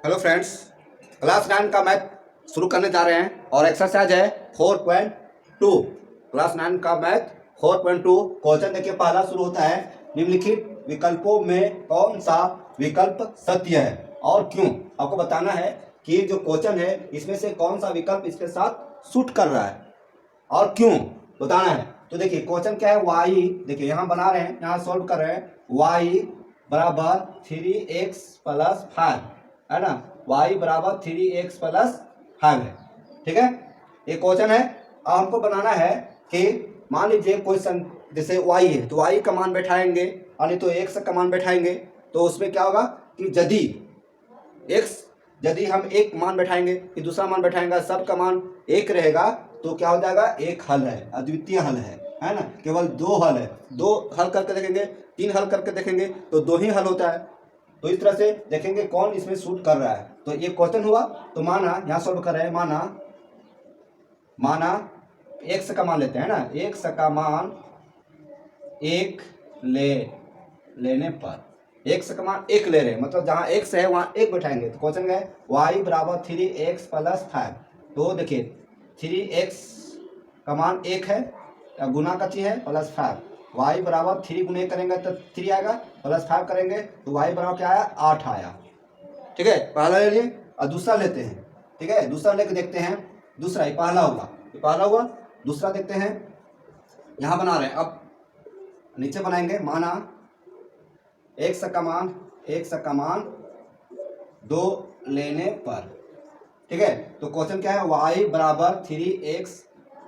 Hello friends, class 9 का math शुरू करने जा रहे हैं और एक्सरसाइज है 4.2। क्लास 9 का मैथ 4.2 क्वेश्चन देखिए पहला शुरू होता है, निम्नलिखित विकल्पों में कौन सा विकल्प सत्य है और क्यों। आपको बताना है कि जो क्वेश्चन है इसमें से कौन सा विकल्प इसके साथ सूट कर रहा है और क्यों बताना है। तो देखिए क्वेश्चन क्या है, y देखिए यहाँ बना रहे हैं, यहाँ सॉल्व कर रहे हैं। y बराबर 3x प्लस 5 है ना, y बराबर 3x प्लस 5 है। ठीक है, ये क्वेश्चन है। अब हमको बनाना है कि मान लीजिए कोई जैसे y है तो y का मान बैठाएंगे और नहीं तो x का मान बैठाएंगे। तो उसमें क्या होगा कि यदि हम एक मान बैठाएंगे कि दूसरा मान बैठाएंगे, सब का मान एक रहेगा तो क्या हो जाएगा, एक हल है, अद्वितीय हल है ना। केवल दो हल है, दो हल करके देखेंगे, तीन हल करके देखेंगे तो दो ही हल होता है। तो इस तरह से देखेंगे कौन इसमें सूट कर रहा है। तो ये क्वेश्चन हुआ, तो माना यहाँ सॉल्व कर रहे हैं, माना x का मान लेते हैं ना, x का मान एक लेने पर x का मान एक ले रहे हैं, मतलब जहाँ x है वहाँ एक बैठाएंगे। तो क्वेश्चन है y बराबर 3x प्लस 5। तो देखिए 3x का मान एक है, गुना का चीज है प्लस 5। y बराबर 3 गुने करेंगे तो 3 आएगा, प्लस 5 करेंगे तो y बराबर क्या आया, 8 आया। ठीक है, पहला ले लिए और दूसरा लेते हैं। ठीक है, दूसरा लेके देखते हैं। दूसरा ये पहला हुआ, दूसरा देखते हैं। यहाँ बना रहे हैं, अब नीचे बनाएंगे। माना x का मान 2 लेने पर। ठीक है, तो क्वेश्चन क्या है, y बराबर 3x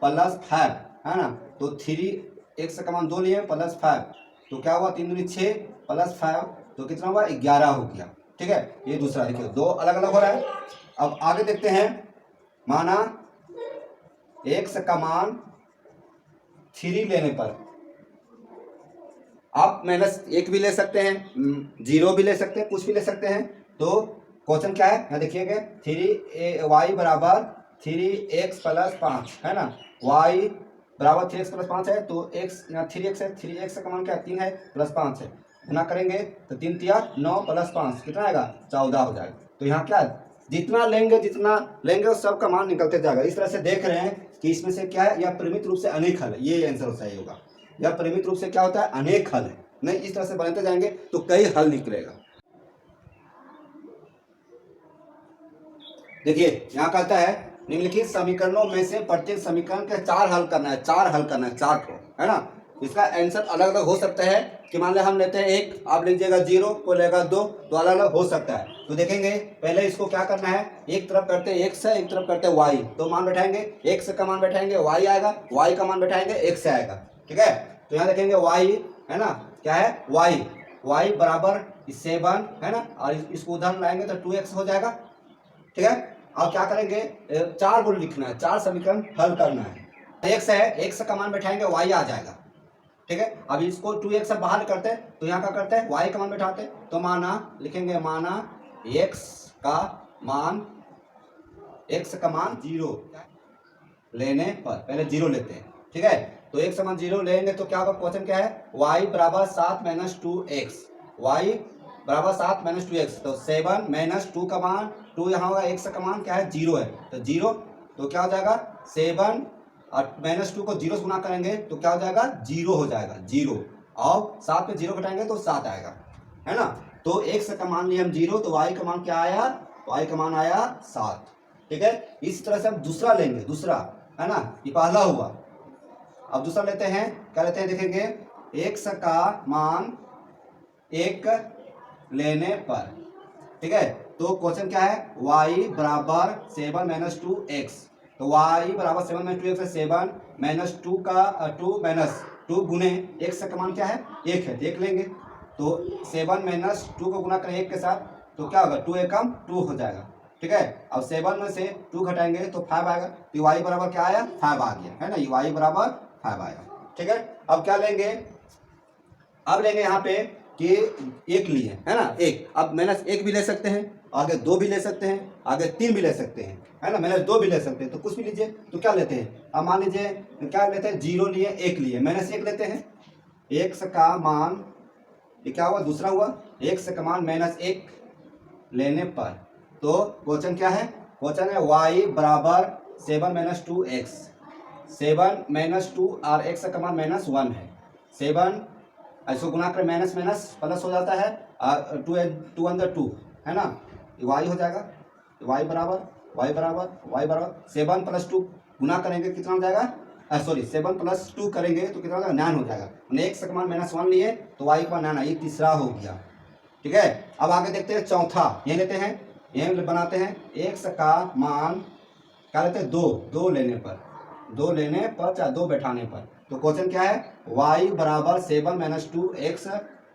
प्लस 5 है ना। तो 3x का मान 2 लिए प्लस 5, तो क्या हुआ, 3 दूनी 6 प्लस 5 तो कितना हुआ, 11 हो गया। ठीक है, ये दूसरा देखिए दो अलग अलग हो रहा है। अब आगे देखते हैं। माना x का मान 3 लेने पर, आप -1 भी ले सकते हैं, 0 भी ले सकते हैं, कुछ भी ले सकते हैं। तो क्वेश्चन क्या है, यहाँ देखिएगा, y बराबर 3x प्लस 5 है ना। y बराबर 3x प्लस 5 है, तो x यहाँ 3x है, 3x का मान क्या है, 3 है प्लस 5 है, गुना करेंगे तो 3 तिया 9 प्लस 5 कितना आएगा, 14 हो जाएगा। तो यहाँ क्या है, जितना लेंगे उस सब का मान निकलते जाएगा। इस तरह से देख रहे हैं कि इसमें से क्या है, यह परिमित रूप से अनेक हल है, ये आंसर सही होगा। यह परिमित रूप से क्या होता है, अनेक हल है। नहीं, इस तरह से बनाते जाएंगे तो कई हल निकलेगा। देखिए यहाँ कहता है, निम्नलिखित समीकरणों में से प्रत्येक समीकरण के 4 हल करना है, 4 को है ना। इसका आंसर अलग अलग हो सकता है कि मान लो हम लेते हैं 1, आप लीजिएगा 0, कोई लेगा 2, तो अलग अलग हो सकता है। तो देखेंगे पहले इसको क्या करना है, एक तरफ करते हैं x है, एक तरफ करते हैं y। तो मान बैठाएंगे, x का मान बैठाएंगे y आएगा, y का मान बैठाएंगे x आएगा। ठीक है, तो यहाँ देखेंगे y है ना, क्या है, y बराबर 7 है ना, और इसको उधर लाएंगे तो 2x हो जाएगा। ठीक है, अब क्या करेंगे, 4 को लिखना है, 4 समीकरण हल करना है। x है, x का मान बैठाएंगे y आ जाएगा। ठीक है, अब इसको 2x से बाहर करते हैं तो यहाँ क्या करते हैं, y का मान बैठाते हैं। तो लिखेंगे माना x का मान 0 लेने पर, पहले 0 लेते हैं। ठीक है, तो x का मान 0 लेंगे तो क्या होगा, क्वेश्चन क्या है, y बराबर 7 माइनस 2x, y बराबर 7 माइनस 2x। तो 7 माइनस 2 का मान 2 यहाँ होगा, x का मान क्या है, 0 है, तो 0, तो क्या हो जाएगा 7 और -2 को 0 से गुना करेंगे तो क्या हो जाएगा, 0 हो जाएगा, 0। और 7 पे 0 घटाएंगे तो 7 आएगा, है ना। तो x का मान लिए हम 0, तो y का मान क्या आया, y का मान आया 7। ठीक है, इस तरह से हम दूसरा लेंगे, दूसरा है ना, ये पहला हुआ। अब दूसरा लेते हैं, क्या लेते हैं, देखेंगे x का मान 1 लेने पर। ठीक है, तो क्वेश्चन क्या है, y बराबर 7 माइनस 2x। तो y बराबर 7 माइनस 2x है, 7 माइनस 2 का 2 माइनस 2 गुने x का मान क्या है, 1 है, देख लेंगे। तो 7 माइनस 2 को गुना करें 1 के साथ तो क्या होगा, 2 एकम 2 हो जाएगा। ठीक है, अब 7 में से 2 घटाएंगे तो 5 आएगा। तो y बराबर क्या आया, 5 आ गया, है ना, y बराबर 5 आया। ठीक है, अब क्या लेंगे, अब लेंगे यहाँ पे कि 1 लिए है ना, 1, अब -1 भी ले सकते हैं, आगे 2 भी ले सकते हैं, आगे 3 भी ले सकते हैं, है ना, -2 भी ले सकते हैं, तो कुछ भी लीजिए। तो क्या लेते हैं, अब मान लीजिए क्या लेते हैं, 0 लिए, 1 लिए, -1 लेते हैं। x का मान, ये क्या हुआ, दूसरा हुआ, x का मान -1 लेने पर। तो क्वेश्चन क्या है, क्वेश्चन है y बराबर 7 माइनस 2x, 7 माइनस 2 और x का मान माइनस 1 है। 7 ऐसे गुना कर माइनस माइनस प्लस हो जाता है, 2 अंदर 2 है ना, y हो जाएगा, y बराबर 7 प्लस 2 गुना करेंगे कितना हो जाएगा, सॉरी 7 प्लस 2 करेंगे तो कितना हो जाएगा, 9 हो जाएगा। हमने x का मान माइनस 1 लिए तो y का मान 9, ये तीसरा हो गया। ठीक है, अब आगे देखते हैं चौथा, ये लेते हैं, ये बनाते हैं x का मान क्या लेते हैं, 2 लेने पर चाहे 2 बैठाने पर। तो क्वेश्चन क्या है, y बराबर 7 माइनस 2x,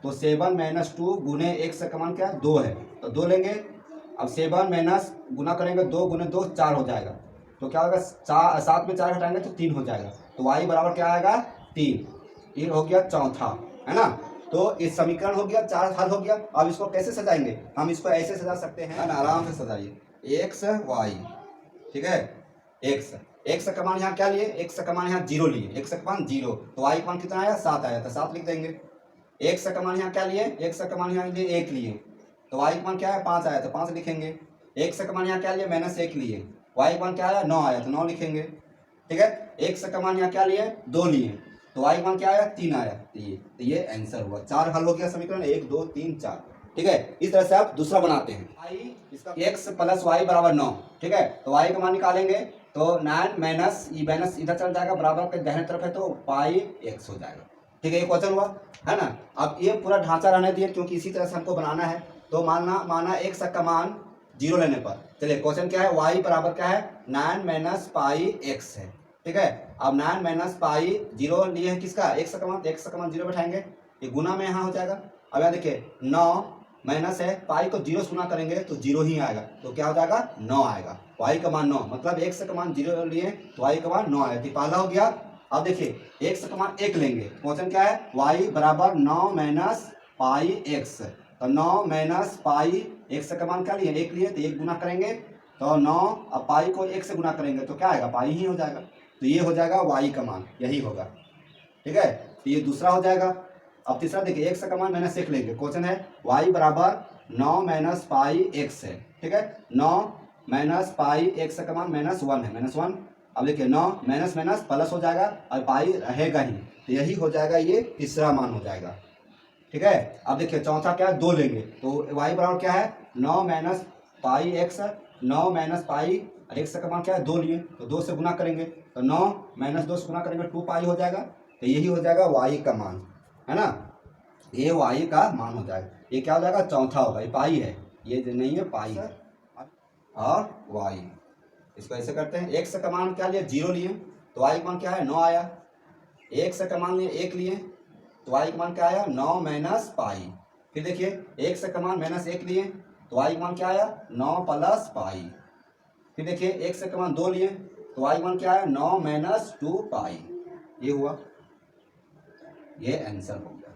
तो 7 माइनस 2 गुने x का मान क्या है, 2 है, तो 2 लेंगे। अब 7 माइनस गुना करेंगे 2 गुने 2 4 हो जाएगा, तो क्या होगा, 7 में 4 घटाएंगे तो 3 हो जाएगा, तो y बराबर क्या आएगा 3। ये हो गया चौथा, है ना। तो इस समीकरण हो गया, 4 हल हो गया। अब इसको कैसे सजाएंगे, हम इसको ऐसे सजा सकते हैं, आराम से सजाइए, x y, ठीक है, x का मान यहाँ क्या लिए, x का मान यहाँ 0 लिए, x का मान 0, तो y का मान कितना आया, 7 आया, तो 7 लिख देंगे। x का मान यहाँ क्या लिए, x का मान यहाँ लिए 1 लिए, तो y का मान क्या है, 5 आया, तो 5 लिखेंगे। x का मान यहाँ क्या लिए, माइनस 1 लिए, y का मान क्या आया, 9 आया, तो 9 लिखेंगे। ठीक है, x का मान यहाँ क्या लिए, 2 लिए, तो y का मान क्या आया, 3 आया, तो ये आंसर हुआ। 4 हल हो गया समीकरण, 1 2 3 4। ठीक है, इस तरह से आप दूसरा बनाते हैं, इसका x प्लस वाई बराबर 9। ठीक है, तो y का मान निकालेंगे तो 9 माइनस ये माइनस इधर चल जाएगा, बराबर के दाहिने तरफ है तो पाई x हो जाएगा। ठीक है, ये क्वेश्चन हुआ, है ना। अब ये पूरा ढांचा रहने दिए क्योंकि इसी तरह से हमको बनाना है। तो माना x का मान 0 लेने पर, चलिए क्वेश्चन क्या है, y बराबर क्या है, 9 माइनस पाई x है। ठीक है, अब 9 माइनस पाई 0 लिए है किसका, x का मान, तो x का मान 0 बैठाएंगे, ये गुना में यहाँ हो जाएगा। अब यहाँ देखिए 9 माइनस है, पाई को 0 से गुना करेंगे तो 0 ही आएगा, तो क्या हो जाएगा, 9 आएगा। y का मान 9, मतलब x का मान 0 लिए तो y का मान 9 आएगा, तो पहला हो गया। अब देखिए x का मान 1 लेंगे, क्वेश्चन क्या है, y बराबर 9 माइनस पाई x, तो 9 माइनस पाई x का मान क्या लिए, 1 लिए, तो 1 गुना करेंगे तो 9, अब पाई को 1 से गुना करेंगे तो क्या आएगा, पाई ही हो जाएगा, तो ये हो जाएगा y का मान, यही होगा। ठीक है, तो ये दूसरा हो जाएगा। अब तीसरा देखिए, x का मान माइनस 1 लेंगे, क्वेश्चन है y बराबर 9 माइनस पाई x है। ठीक है, 9 माइनस पाई x का मान माइनस 1 है, माइनस 1। अब देखिए 9 माइनस माइनस प्लस हो जाएगा और पाई रहेगा ही, तो यही हो जाएगा, ये तीसरा मान हो जाएगा। ठीक है, अब देखिए चौथा क्या है, 2 लेंगे, तो y बराबर क्या है, 9 minus pi x, 9 minus pi x का मान क्या है, 2 लिए, तो 2 से गुना करेंगे तो 9 माइनस 2 से गुना करेंगे 2 पाई हो जाएगा, तो यही हो जाएगा y का मान, है ना, ये y का मान हो जाएगा। ये क्या हो जाएगा, चौथा होगा, ये पाई है, ये नहीं है पाई है, और y इसको ऐसे करते हैं, x का मान क्या लिए, 0 लिए, तो y का मान क्या है, 9 आया, x का मान लिए 1 लिए, तो y का मान क्या आया, 9 माइनस पाई। फिर देखिए x का मान माइनस 1 लिए, तो y का मान क्या आया, 9 प्लस पाई। फिर देखिए x का मान 2 लिए, तो y का मान क्या आया, 9 माइनस 2 पाई। ये हुआ, ये आंसर हो गया।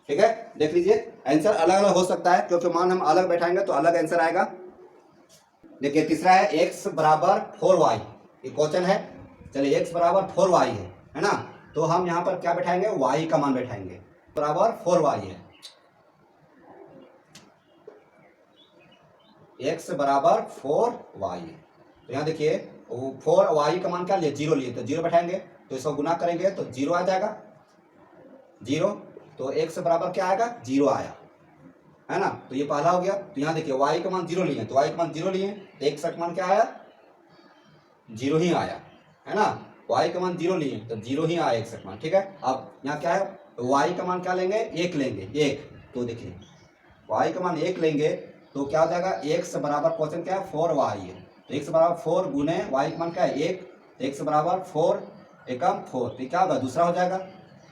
ठीक है, देख लीजिए आंसर अलग अलग हो सकता है क्योंकि मान हम अलग बैठाएंगे तो अलग आंसर आएगा। देखिए तीसरा है x बराबर 4y, ये क्वेश्चन है, चलिए x बराबर 4y है ना, तो हम यहाँ पर क्या बैठाएंगे, y का मान बैठाएंगे, बराबर 4y है, x बराबर 4y है। तो यहाँ देखिए 4y का मान क्या लिए, 0 लिए, तो 0 बैठाएंगे, तो इसको गुना करेंगे तो 0 आ जाएगा, 0, तो x बराबर क्या आएगा, 0 आया, है ना, तो ये पहला हो गया। तो यहाँ देखिए y का मान 0 लिए, तो y का मान 0 लिए, तो x का मान क्या आया, 0 ही आया, है ना, y का मान 0 लिए तो 0 ही आया x का मान। ठीक है, अब यहाँ क्या है, y का मान क्या लेंगे, 1 लेंगे, 1, तो देखिए y का मान 1 लेंगे तो क्या हो जाएगा, x बराबर क्वेश्चन क्या है, 4y है, तो x बराबर 4 गुने y का मान क्या है, 1, तो x बराबर 4 एकम 4, तो क्या होगा, दूसरा हो जाएगा।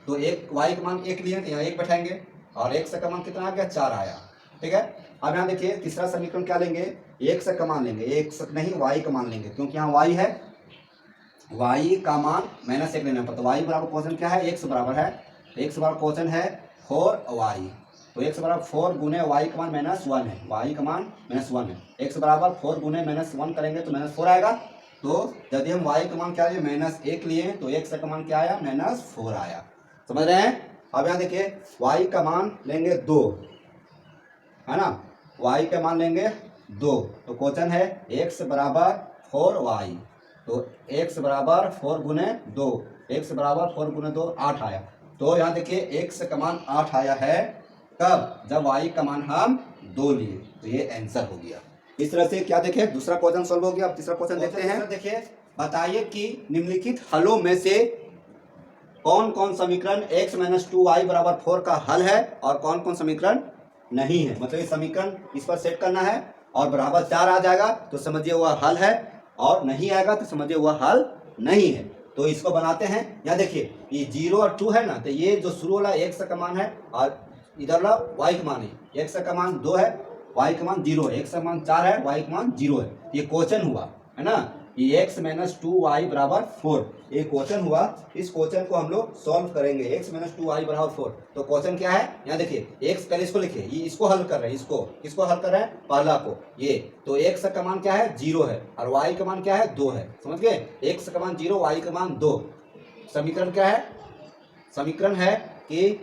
तो एक y का मान 1 लिए तो यहाँ 1 बैठाएंगे और x का मान कितना आ गया, 4 आया। ठीक है, अब यहाँ देखिए तीसरा समीकरण क्या लेंगे, x का मान लेंगे, x नहीं y का मान लेंगे, क्योंकि यहाँ y है, y का मान माइनस 1 लेना पड़ता है, y बराबर क्वेश्चन क्या है, x बराबर है, तो x बराबर क्वेश्चन है 4y, तो x बराबर 4 गुने y का मान माइनस 1 है, y का मान माइनस 1 है, x बराबर 4 गुने माइनस 1 करेंगे तो माइनस 4 आएगा। तो यदि हम y का मान क्या लिए, माइनस 1 लिए, तो x का मान क्या आया, माइनस 4 आया, समझ रहे हैं। अब यहाँ देखिए y का मान लेंगे 2, है ना, y का मान लेंगे 2, तो क्वेश्चन है x बराबर 4y, तो x बराबर 4 गुने 2, x बराबर 4 गुने 2 8 आया। तो यहाँ देखिए x का मान 8 आया है कब, जब y का मान हम 2 लिए, तो ये आंसर हो गया। इस तरह से क्या देखे, दूसरा क्वेश्चन सॉल्व हो गया। अब तीसरा क्वेश्चन देखते हैं। देखिए बताइए कि निम्नलिखित हलों में से कौन कौन समीकरण x - 2y बराबर 4 का हल है और कौन कौन समीकरण नहीं है। मतलब ये समीकरण इस पर सेट करना है और बराबर 4 आ जाएगा तो समझिए वह हल है, और नहीं आएगा तो समझिए वह हल नहीं है। तो इसको बनाते हैं। यहाँ देखिए ये 0 और 2 है ना, तो ये जो शुरू वाला x का मान है और इधर वाला y का मान है। x का मान 2 है, y का मान 0 है, x का मान 4 है, y का मान 0 है। ये क्वेश्चन हुआ है ना, ये x - 2y बराबर 4, ये क्वेश्चन हुआ। इस क्वेश्चन को हम लोग सॉल्व करेंगे। x - 2y बराबर 4, तो क्वेश्चन क्या है, यहाँ देखिए x, पहले इसको लिखिए, ये इसको हल कर रहे हैं, इसको हल कर रहे हैं, पहला को ये। तो x का मान क्या है, 0 है, और y का मान क्या है, 2 है। समझ गए, x का मान 0, y का मान 2। समीकरण क्या है, समीकरण है कि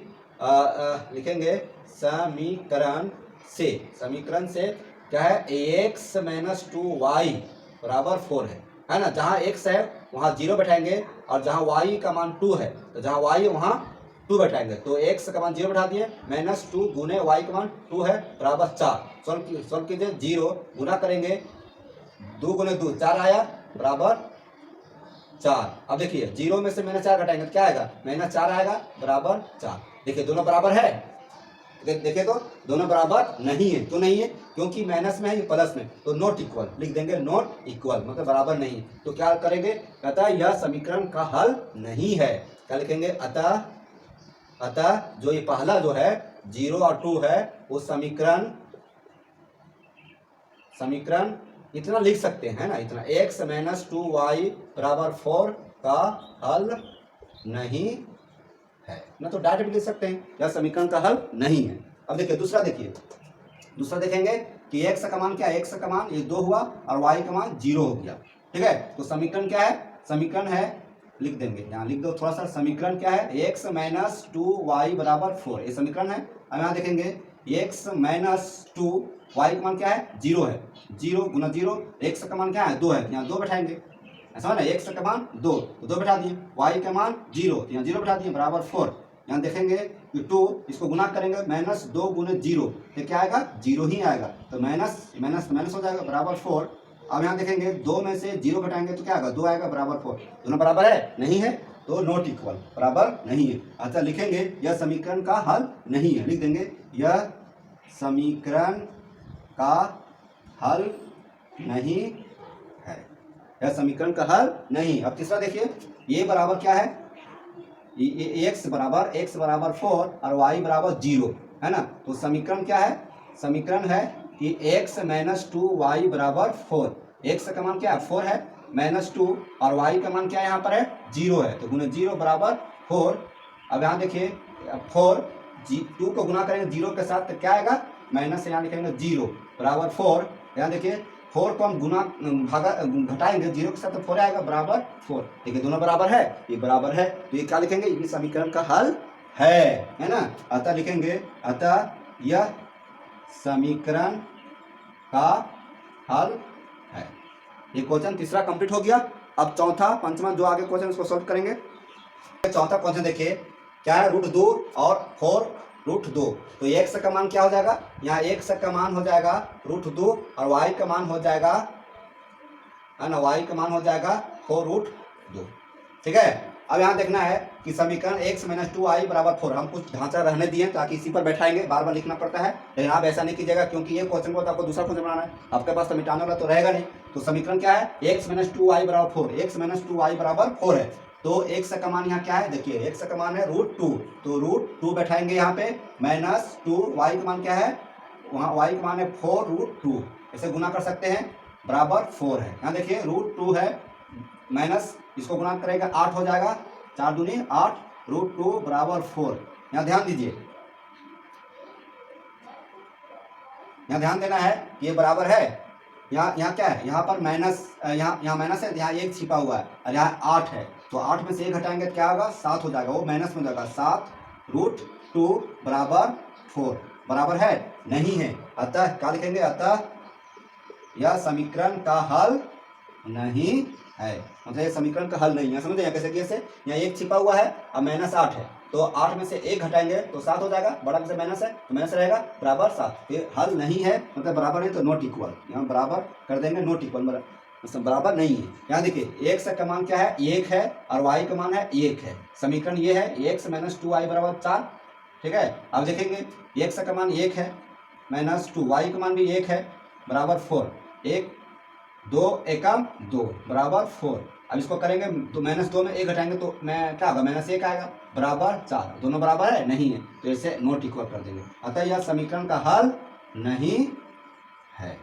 लिखेंगे समीकरण से क्या है, x - 2y बराबर 4 है ना। जहाँ x है वहाँ 0 बैठाएंगे, और जहाँ y का मान 2 है तो जहाँ y है वहाँ 2 बैठाएंगे। तो x का मान 0 बैठा दिए, -2 गुने y का मान 2 है बराबर 4। सॉल्व कीजिए, 0 गुना करेंगे, 2 गुने 2 4 आया बराबर 4। अब देखिए 0 में से -4 घटाएंगे तो क्या आएगा, -4 आएगा बराबर 4। देखिए दोनों बराबर है, देखे तो दोनों बराबर नहीं है। तो नहीं है क्योंकि माइनस में है, ये प्लस में, तो नॉट इक्वल लिख देंगे, नॉट इक्वल मतलब बराबर नहीं। तो क्या करेंगे, अतः यह समीकरण का हल नहीं है। क्या लिखेंगे, अतः जो ये पहला जो है 0 और 2 है, वो समीकरण इतना लिख सकते हैं ना, इतना x - 2y बराबर 4 का हल नहीं है ना, तो डायरेक्ट लिख सकते हैं यह समीकरण का हल नहीं है। अब देखिए दूसरा देखेंगे कि x का मान क्या है, x का मान ये 2 हुआ और y का मान 0 हो गया। ठीक है, तो समीकरण क्या है, समीकरण है, लिख देंगे, यहाँ लिख दो थोड़ा सा। समीकरण क्या है, x - 2y बराबर 4, ये समीकरण है। अब यहाँ देखेंगे x - 2y का मान क्या है, 0 है, 0 गुना 0, x का मान क्या है, 2 है, यहाँ 2 बैठाएंगे, ऐसा ना, x का मान 2 तो 2 बैठा दिए, y का मान 0 तो यहाँ 0 बैठा दिए बराबर 4। यहाँ देखेंगे कि 2, इसको गुना करेंगे, -2 गुने 0 तो क्या आएगा, 0 ही आएगा, तो माइनस हो जाएगा बराबर 4। अब यहाँ देखेंगे 2 में से 0 घटाएंगे तो क्या आएगा, 2 आएगा बराबर 4। दोनों बराबर है, नहीं है, तो नॉट इक्वल, बराबर नहीं है। अच्छा लिखेंगे यह समीकरण का हल नहीं है, लिख देंगे यह समीकरण का हल नहीं है, यह समीकरण का हल नहीं। अब तीसरा देखिए, ये बराबर क्या है, x बराबर 4 और y बराबर 0 है ना। तो समीकरण क्या है, समीकरण है कि x - 2y बराबर 4, x का मान क्या है, 4 है, -2 और y का मान क्या है, यहाँ पर है 0 है, तो गुना 0 बराबर 4। अब यहाँ देखिए 4, 2 को गुना करेंगे 0 के साथ तो क्या आएगा, माइनस से यहाँ लिखेंगे 0 बराबर 4। यहाँ देखिए 4 को हम घटाएंगे 0 के साथ तो 4 आएगा बराबर 4। देखिए दोनों बराबर है, ये बराबर है, तो ये क्या लिखेंगे, ये समीकरण का हल है ना। अतः लिखेंगे, अतः यह समीकरण का हल है। ये क्वेश्चन तीसरा कंप्लीट हो गया। अब चौथा पंचमा जो आगे क्वेश्चन उसको सॉल्व करेंगे। चौथा क्वेश्चन देखिए क्या है, √2 और 4 √2, तो x का मान क्या हो जाएगा, यहाँ x का मान हो जाएगा √2 और y का मान हो जाएगा, है ना, y का मान हो जाएगा 4√2। ठीक है, अब यहाँ देखना है कि समीकरण x - 2y बराबर 4, हम कुछ ढांचा रहने दिए ताकि इसी पर बैठाएंगे, बार बार लिखना पड़ता है, लेकिन आप ऐसा नहीं कीजिएगा क्योंकि ये क्वेश्चन को तो आपको दूसरा क्वेश्चन बनाना है, आपके पास तो मिटाने वाला तो रहेगा नहीं। तो समीकरण क्या है, x - 2y बराबर 4, x - 2y बराबर 4 है, तो x का मान यहाँ क्या है, देखिए x का मान है √2, तो √2 बैठाएंगे यहाँ पे, -2, y का मान क्या है, वहाँ y का मान है 4√2, ऐसे गुना कर सकते हैं, बराबर 4 है। यहाँ देखिए √2 है, माइनस इसको गुना करेगा 8 हो जाएगा, 4 दूनी 8, √2 बराबर 4। यहाँ ध्यान दीजिए, यहाँ ध्यान देना है कि ये बराबर है, यहाँ क्या है, यहाँ पर माइनस, यहाँ माइनस है, यहाँ 1 छिपा हुआ है, और यहाँ 8 है, तो 8 में से 1 घटाएंगे तो क्या होगा, 7 हो जाएगा, वो माइनस में हो जाएगा, 7√2 बराबर 4, बराबर है नहीं है। अतः क्या लिखेंगे, अतः यह समीकरण का हल नहीं है, मतलब ये समीकरण का हल नहीं है। समझे? कैसे कैसे, यहाँ 1 छिपा हुआ है और -8 है, तो 8 में से 1 घटाएंगे तो 7 हो जाएगा, बड़ा में से माइनस है तो माइनस रहेगा, बराबर 7। ये हल नहीं है, मतलब बराबर नहीं तो नॉट इक्वल, यहाँ बराबर कर देंगे, नॉट इक्वल मतलब बराबर नहीं है। यहाँ देखिए x का मान क्या है, 1 है, और y का मान है 1 है। समीकरण ये है, x - 2y = 4। ठीक है, अब देखेंगे x का मान 1 है, -2, y का मान भी 1 है, बराबर 4। 1 2 एकम 2 बराबर 4। अब इसको करेंगे तो -2 में 1 घटाएंगे तो मैं क्या होगा, -1 आएगा, बराबर 4। दोनों बराबर है नहीं है, तो इसे नॉट इक्वल कर देंगे। अतः यह समीकरण का हल नहीं है।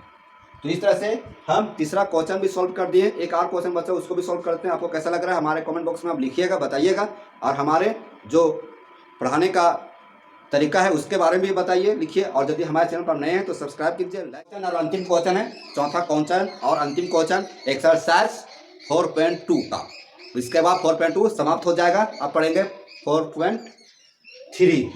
तो इस तरह से हम तीसरा क्वेश्चन भी सॉल्व कर दिए। एक और क्वेश्चन बचा, उसको भी सॉल्व करते हैं। आपको कैसा लग रहा है हमारे कमेंट बॉक्स में आप लिखिएगा, बताइएगा, और हमारे जो पढ़ाने का तरीका है उसके बारे में भी बताइए, लिखिए। और यदि हमारे चैनल पर नए हैं तो सब्सक्राइब कीजिए, लाइक। और अंतिम क्वेश्चन है, चौथा क्वेश्चन और अंतिम क्वेश्चन एक्सरसाइज 4.2 का। इसके बाद 4.2 समाप्त हो जाएगा, अब पढ़ेंगे 4.3।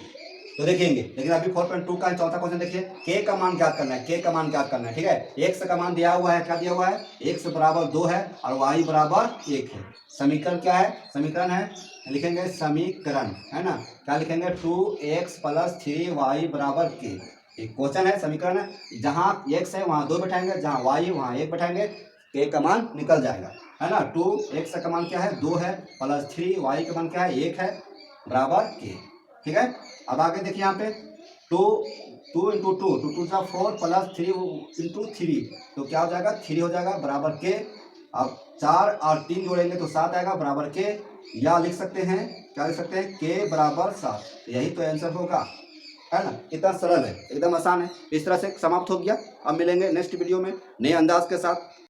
तो देखेंगे, लेकिन अभी 4.2 का चौथा क्वेश्चन देखिए। k का मान ज्ञात करना है, k का मान ज्ञात करना है। ठीक है, x का मान दिया हुआ है, क्या दिया हुआ है, x बराबर 2 है और y बराबर 1 है। समीकरण क्या है, समीकरण है, लिखेंगे समीकरण, है ना, क्या लिखेंगे, 2x + 3y = k। एक क्वेश्चन है, समीकरण है, जहाँ x है वहाँ 2 बैठाएंगे, जहाँ y है वहाँ 1 बैठाएंगे, k का मान निकल जाएगा, है ना। 2x का मान क्या है, 2 है, + 3y का मान क्या है, 1 है, बराबर k। ठीक है, अब आगे देखिए यहाँ पे 2 × 2 2 2 4 + 3 × 3, तो क्या हो जाएगा, 3 हो जाएगा, बराबर k। अब 4 और 3 जोड़ेंगे तो 7 आएगा, बराबर k। या लिख सकते हैं, क्या लिख सकते हैं, k बराबर 7। यही तो आंसर होगा, है ना। इतना सरल है, एकदम आसान है। इस तरह से समाप्त हो गया। अब मिलेंगे नेक्स्ट वीडियो में नए अंदाज के साथ।